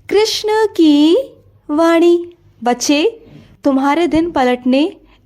कृष्ण की वाणी। बच्चे, तुम्हारे दिन पलटने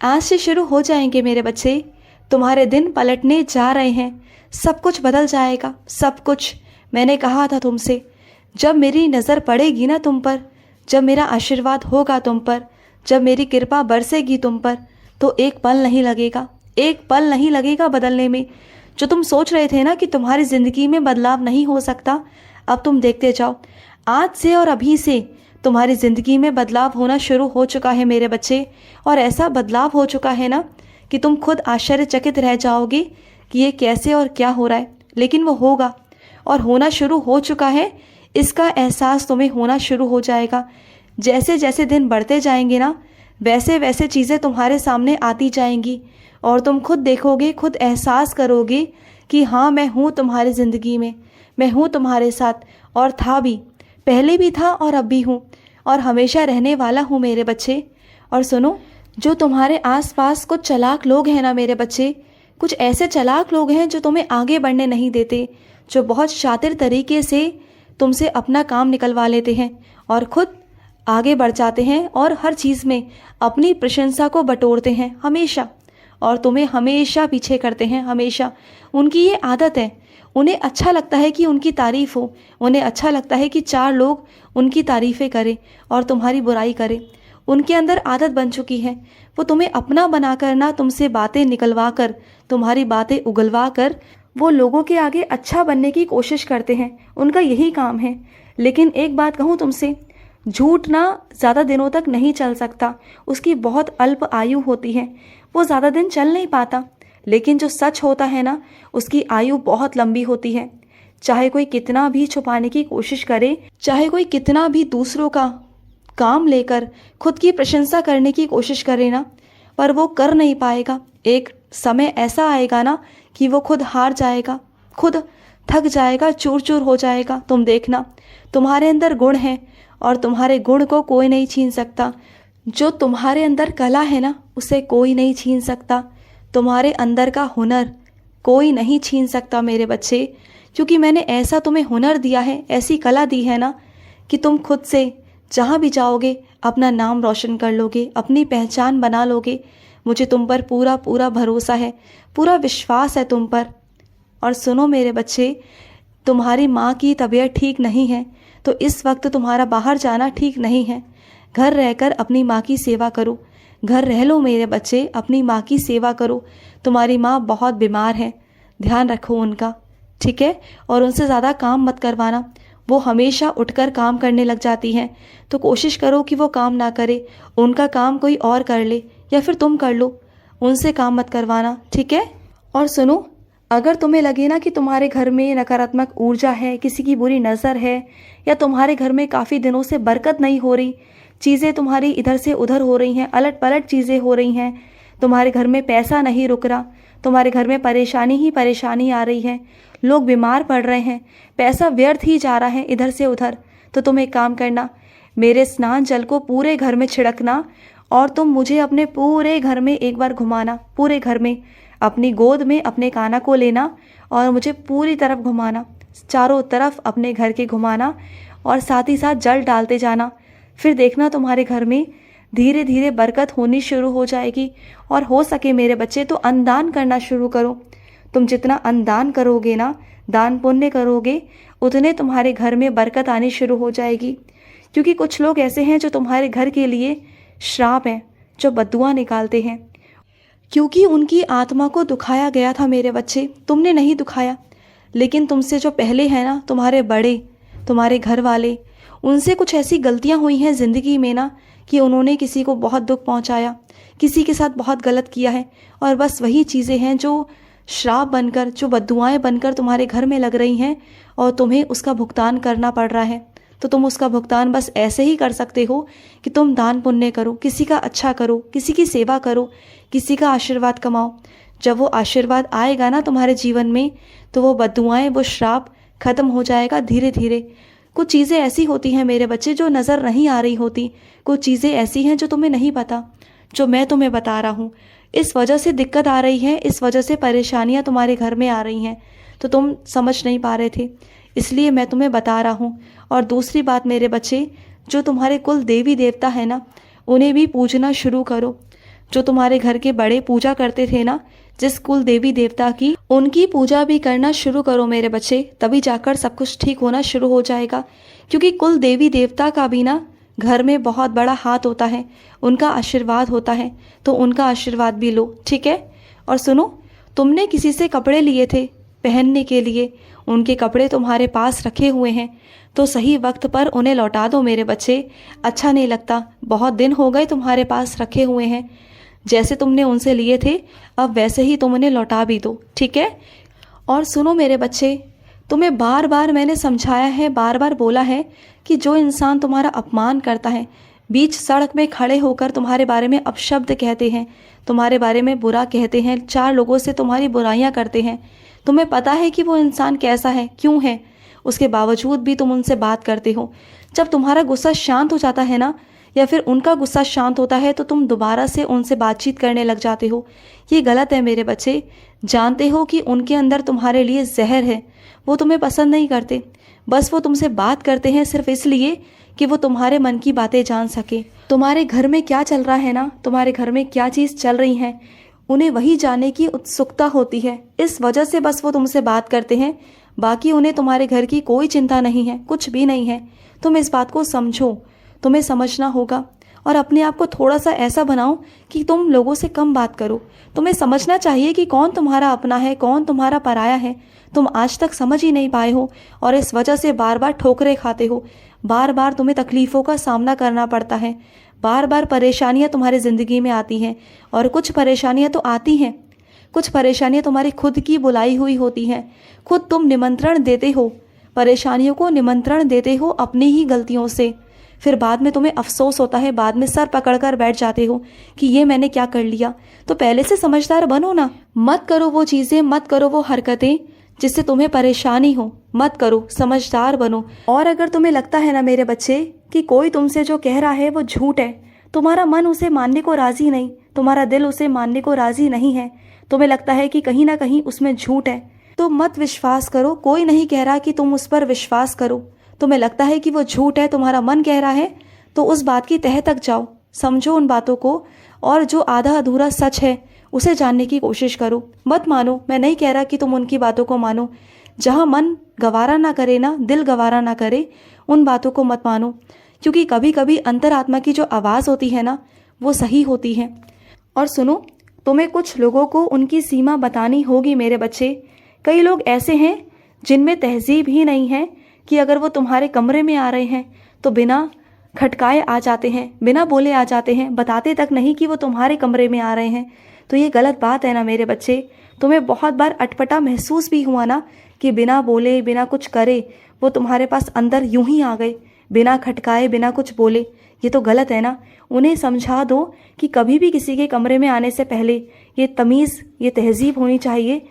आज से शुरू हो जाएंगे मेरे बच्चे। तुम्हारे दिन पलटने जा रहे हैं। सब कुछ बदल जाएगा, सब कुछ। मैंने कहा था तुमसे, जब मेरी नज़र पड़ेगी ना तुम पर, जब मेरा आशीर्वाद होगा तुम पर, जब मेरी कृपा बरसेगी तुम पर, तो एक पल नहीं लगेगा, एक पल नहीं लगेगा बदलने में। जो तुम सोच रहे थे ना कि तुम्हारी ज़िंदगी में बदलाव नहीं हो सकता, अब तुम देखते जाओ। आज से और अभी से तुम्हारी ज़िंदगी में बदलाव होना शुरू हो चुका है मेरे बच्चे। और ऐसा बदलाव हो चुका है ना कि तुम खुद आश्चर्यचकित रह जाओगे कि ये कैसे और क्या हो रहा है। लेकिन वो होगा और होना शुरू हो चुका है। इसका एहसास तुम्हें होना शुरू हो जाएगा। जैसे जैसे दिन बढ़ते जाएंगे ना, वैसे वैसे चीज़ें तुम्हारे सामने आती जाएंगी और तुम खुद देखोगे, खुद एहसास करोगे कि हाँ, मैं हूँ तुम्हारी ज़िंदगी में, मैं हूँ तुम्हारे साथ, और था भी, पहले भी था और अब भी हूँ, और हमेशा रहने वाला हूँ मेरे बच्चे। और सुनो, जो तुम्हारे आसपास कुछ चालाक लोग हैं ना मेरे बच्चे, कुछ ऐसे चालाक लोग हैं जो तुम्हें आगे बढ़ने नहीं देते, जो बहुत शातिर तरीके से तुमसे अपना काम निकलवा लेते हैं और खुद आगे बढ़ जाते हैं और हर चीज़ में अपनी प्रशंसा को बटोरते हैं हमेशा, और तुम्हें हमेशा पीछे करते हैं, हमेशा। उनकी ये आदत है। उन्हें अच्छा लगता है कि उनकी तारीफ़ हो, उन्हें अच्छा लगता है कि चार लोग उनकी तारीफ़ें करें और तुम्हारी बुराई करें। उनके अंदर आदत बन चुकी है। वो तुम्हें अपना बनाकर ना, तुमसे बातें निकलवा कर, तुम्हारी बातें उगलवा कर, वो लोगों के आगे अच्छा बनने की कोशिश करते हैं। उनका यही काम है। लेकिन एक बात कहूँ तुमसे, झूठ ना ज़्यादा दिनों तक नहीं चल सकता। उसकी बहुत अल्प आयु होती है, वो ज़्यादा दिन चल नहीं पाता। लेकिन जो सच होता है ना, उसकी आयु बहुत लंबी होती है। चाहे कोई कितना भी छुपाने की कोशिश करे, चाहे कोई कितना भी दूसरों का काम लेकर खुद की प्रशंसा करने की कोशिश करे ना, पर वो कर नहीं पाएगा। एक समय ऐसा आएगा ना कि वो खुद हार जाएगा, खुद थक जाएगा, चूर चूर हो जाएगा। तुम देखना, तुम्हारे अंदर गुण है और तुम्हारे गुण को कोई नहीं छीन सकता। जो तुम्हारे अंदर कला है ना, उसे कोई नहीं छीन सकता। तुम्हारे अंदर का हुनर कोई नहीं छीन सकता मेरे बच्चे, क्योंकि मैंने ऐसा तुम्हें हुनर दिया है, ऐसी कला दी है ना, कि तुम खुद से जहाँ भी जाओगे अपना नाम रोशन कर लोगे, अपनी पहचान बना लोगे। मुझे तुम पर पूरा पूरा भरोसा है, पूरा विश्वास है तुम पर। और सुनो मेरे बच्चे, तुम्हारी माँ की तबीयत ठीक नहीं है, तो इस वक्त तुम्हारा बाहर जाना ठीक नहीं है। घर रहकर अपनी माँ की सेवा करो। घर रह लो मेरे बच्चे, अपनी माँ की सेवा करो। तुम्हारी माँ बहुत बीमार है, ध्यान रखो उनका, ठीक है? और उनसे ज़्यादा काम मत करवाना। वो हमेशा उठकर काम करने लग जाती हैं, तो कोशिश करो कि वो काम ना करे, उनका काम कोई और कर ले या फिर तुम कर लो। उनसे काम मत करवाना, ठीक है? और सुनो, अगर तुम्हें लगे ना कि तुम्हारे घर में नकारात्मक ऊर्जा है, किसी की बुरी नज़र है, या तुम्हारे घर में काफ़ी दिनों से बरकत नहीं हो रही, चीज़ें तुम्हारी इधर से उधर हो रही हैं, अलट पलट चीज़ें हो रही हैं, तुम्हारे घर में पैसा नहीं रुक रहा, तुम्हारे घर में परेशानी ही परेशानी आ रही है, लोग बीमार पड़ रहे हैं, पैसा व्यर्थ ही जा रहा है इधर से उधर, तो तुम एक काम करना, मेरे स्नान जल को पूरे घर में छिड़कना और तुम मुझे अपने पूरे घर में एक बार घुमाना। पूरे घर में अपनी गोद में अपने काना को लेना और मुझे पूरी तरफ घुमाना, चारों तरफ अपने घर के घुमाना, और साथ ही साथ जल डालते जाना। फिर देखना तुम्हारे घर में धीरे धीरे बरकत होनी शुरू हो जाएगी। और हो सके मेरे बच्चे तो अन्नदान करना शुरू करो। तुम जितना अन्नदान करोगे ना, दान पुण्य करोगे, उतने तुम्हारे घर में बरकत आनी शुरू हो जाएगी। क्योंकि कुछ लोग ऐसे हैं जो तुम्हारे घर के लिए श्राप हैं, जो बद्दुआ निकालते हैं, क्योंकि उनकी आत्मा को दुखाया गया था मेरे बच्चे। तुमने नहीं दुखाया, लेकिन तुमसे जो पहले है ना, तुम्हारे बड़े, तुम्हारे घर वाले, उनसे कुछ ऐसी गलतियां हुई हैं ज़िंदगी में ना कि उन्होंने किसी को बहुत दुख पहुंचाया, किसी के साथ बहुत गलत किया है, और बस वही चीज़ें हैं जो श्राप बनकर, जो बद्दुआएं बनकर तुम्हारे घर में लग रही हैं, और तुम्हें उसका भुगतान करना पड़ रहा है। तो तुम उसका भुगतान बस ऐसे ही कर सकते हो कि तुम दान पुण्य करो, किसी का अच्छा करो, किसी की सेवा करो, किसी का आशीर्वाद कमाओ। जब वो आशीर्वाद आएगा ना तुम्हारे जीवन में, तो वो बद्दुआएं, वो श्राप खत्म हो जाएगा धीरे धीरे। कुछ चीज़ें ऐसी होती हैं मेरे बच्चे जो नज़र नहीं आ रही होती, कुछ चीज़ें ऐसी हैं जो तुम्हें नहीं पता, जो मैं तुम्हें बता रहा हूँ। इस वजह से दिक्कत आ रही है, इस वजह से परेशानियाँ तुम्हारे घर में आ रही हैं, तो तुम समझ नहीं पा रहे थे। इसलिए मैं तुम्हें बता रहा हूँ। और दूसरी बात मेरे बच्चे, जो तुम्हारे कुल देवी देवता है ना, उन्हें भी पूजना शुरू करो। जो तुम्हारे घर के बड़े पूजा करते थे ना, जिस कुल देवी देवता की, उनकी पूजा भी करना शुरू करो मेरे बच्चे। तभी जाकर सब कुछ ठीक होना शुरू हो जाएगा। क्योंकि कुल देवी देवता का भी ना घर में बहुत बड़ा हाथ होता है, उनका आशीर्वाद होता है, तो उनका आशीर्वाद भी लो, ठीक है। और सुनो, तुमने किसी से कपड़े लिए थे पहनने के लिए, उनके कपड़े तुम्हारे पास रखे हुए हैं, तो सही वक्त पर उन्हें लौटा दो मेरे बच्चे। अच्छा नहीं लगता, बहुत दिन हो गए तुम्हारे पास रखे हुए हैं। जैसे तुमने उनसे लिए थे, अब वैसे ही तुम उन्हें लौटा भी दो, ठीक है। और सुनो मेरे बच्चे, तुम्हें बार बार मैंने समझाया है, बार बार बोला है कि जो इंसान तुम्हारा अपमान करता है, बीच सड़क में खड़े होकर तुम्हारे बारे में अपशब्द कहते हैं, तुम्हारे बारे में बुरा कहते हैं, चार लोगों से तुम्हारी बुराइयां करते हैं, तुम्हें पता है कि वो इंसान कैसा है, क्यों है, उसके बावजूद भी तुम उनसे बात करते हो। जब तुम्हारा गुस्सा शांत हो जाता है ना, या फिर उनका गुस्सा शांत होता है, तो तुम दोबारा से उनसे बातचीत करने लग जाते हो। ये गलत है मेरे बच्चे। जानते हो कि उनके अंदर तुम्हारे लिए जहर है, वो तुम्हें पसंद नहीं करते, बस वो तुमसे बात करते हैं सिर्फ इसलिए कि वो तुम्हारे मन की बातें जान सके। तुम्हारे घर में क्या चल रहा है ना, तुम्हारे घर में क्या चीज़ चल रही है, उन्हें वही जानने की उत्सुकता होती है। इस वजह से बस वो तुमसे बात करते हैं, बाकी उन्हें तुम्हारे घर की कोई चिंता नहीं है, कुछ भी नहीं है। तुम इस बात को समझो, तुम्हें समझना होगा। और अपने आप को थोड़ा सा ऐसा बनाओ कि तुम लोगों से कम बात करो। तुम्हें समझना चाहिए कि कौन तुम्हारा अपना है, कौन तुम्हारा पराया है। तुम आज तक समझ ही नहीं पाए हो और इस वजह से बार बार ठोकरें खाते हो। बार बार तुम्हें तकलीफ़ों का सामना करना पड़ता है, बार बार परेशानियां तुम्हारी ज़िंदगी में आती हैं। और कुछ परेशानियां तो आती हैं, कुछ परेशानियां तुम्हारी खुद की बुलाई हुई होती हैं। खुद तुम निमंत्रण देते हो, परेशानियों को निमंत्रण देते हो अपनी ही गलतियों से। फिर बाद में तुम्हें अफसोस होता है, बाद में सर पकड़कर बैठ जाते हो कि ये मैंने क्या कर लिया। तो पहले से समझदार बनो ना, मत करो वो चीज़ें, मत करो वो हरकतें जिससे तुम्हें परेशानी हो, मत करो, समझदार बनो। और अगर तुम्हें लगता है ना मेरे बच्चे कि कोई तुमसे जो कह रहा है वो झूठ है, तुम्हारा मन उसे मानने को राज़ी नहीं, तुम्हारा दिल उसे मानने को राज़ी नहीं है, तुम्हें लगता है कि कहीं ना कहीं उसमें झूठ है, तो मत विश्वास करो। कोई नहीं कह रहा कि तुम उस पर विश्वास करो। तुम्हें लगता है कि वो झूठ है, तुम्हारा मन कह रहा है, तो उस बात की तह तक जाओ, समझो उन बातों को, और जो आधा अधूरा सच है उसे जानने की कोशिश करो। मत मानो, मैं नहीं कह रहा कि तुम उनकी बातों को मानो। जहाँ मन गवारा ना करे ना, दिल गवारा ना करे, उन बातों को मत मानो। क्योंकि कभी कभी अंतरात्मा की जो आवाज़ होती है ना, वो सही होती है। और सुनो, तुम्हें कुछ लोगों को उनकी सीमा बतानी होगी मेरे बच्चे। कई लोग ऐसे हैं जिनमें तहजीब ही नहीं है कि अगर वो तुम्हारे कमरे में आ रहे हैं तो बिना खटकाए आ जाते हैं, बिना बोले आ जाते हैं, बताते तक नहीं कि वो तुम्हारे कमरे में आ रहे हैं। तो ये गलत बात है ना मेरे बच्चे। तुम्हें बहुत बार अटपटा महसूस भी हुआ ना कि बिना बोले, बिना कुछ करे वो तुम्हारे पास अंदर यूं ही आ गए, बिना खटकाए, बिना कुछ बोले। ये तो गलत है ना। उन्हें समझा दो कि कभी भी किसी के कमरे में आने से पहले ये तमीज़, ये तहजीब होनी चाहिए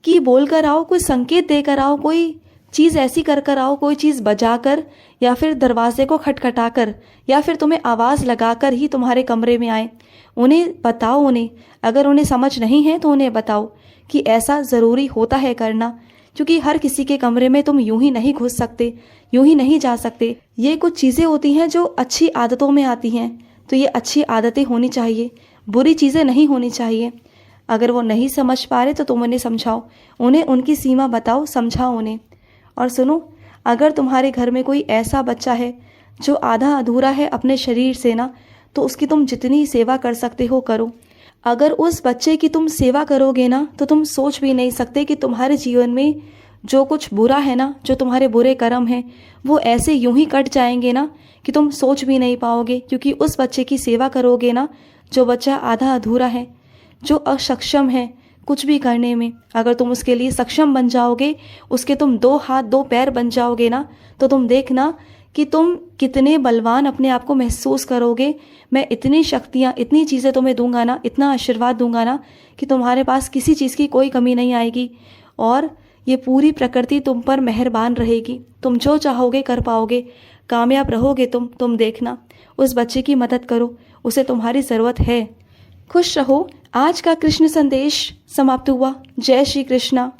कि बोल कर आओ, कोई संकेत देकर आओ, कोई चीज़ ऐसी कर कर आओ, कोई चीज़ बजा कर, या फिर दरवाजे को खटखटा कर, या फिर तुम्हें आवाज़ लगा कर ही तुम्हारे कमरे में आए। उन्हें बताओ, उन्हें अगर उन्हें समझ नहीं है तो उन्हें बताओ कि ऐसा ज़रूरी होता है करना, क्योंकि हर किसी के कमरे में तुम यूं ही नहीं घुस सकते, यूं ही नहीं जा सकते। ये कुछ चीज़ें होती हैं जो अच्छी आदतों में आती हैं, तो ये अच्छी आदतें होनी चाहिए, बुरी चीज़ें नहीं होनी चाहिए। अगर वो नहीं समझ पा रहे तो तुम उन्हें समझाओ, उन्हें उनकी सीमा बताओ, समझाओ उन्हें। और सुनो, अगर तुम्हारे घर में कोई ऐसा बच्चा है जो आधा अधूरा है अपने शरीर से ना, तो उसकी तुम जितनी सेवा कर सकते हो करो। अगर उस बच्चे की तुम सेवा करोगे ना, तो तुम सोच भी नहीं सकते कि तुम्हारे जीवन में जो कुछ बुरा है ना, जो तुम्हारे बुरे कर्म हैं, वो ऐसे यूं ही कट जाएंगे ना कि तुम सोच भी नहीं पाओगे। क्योंकि उस बच्चे की सेवा करोगे ना, जो बच्चा आधा अधूरा है, जो अक्षम है कुछ भी करने में, अगर तुम उसके लिए सक्षम बन जाओगे, उसके तुम 2 हाथ 2 पैर बन जाओगे ना, तो तुम देखना कि तुम कितने बलवान अपने आप को महसूस करोगे। मैं इतनी शक्तियाँ, इतनी चीज़ें तुम्हें दूंगा ना, इतना आशीर्वाद दूंगा ना कि तुम्हारे पास किसी चीज़ की कोई कमी नहीं आएगी, और ये पूरी प्रकृति तुम पर मेहरबान रहेगी। तुम जो चाहोगे कर पाओगे, कामयाब रहोगे तुम देखना। उस बच्चे की मदद करो, उसे तुम्हारी ज़रूरत है। खुश रहो। आज का कृष्ण संदेश समाप्त हुआ। जय श्री कृष्णा।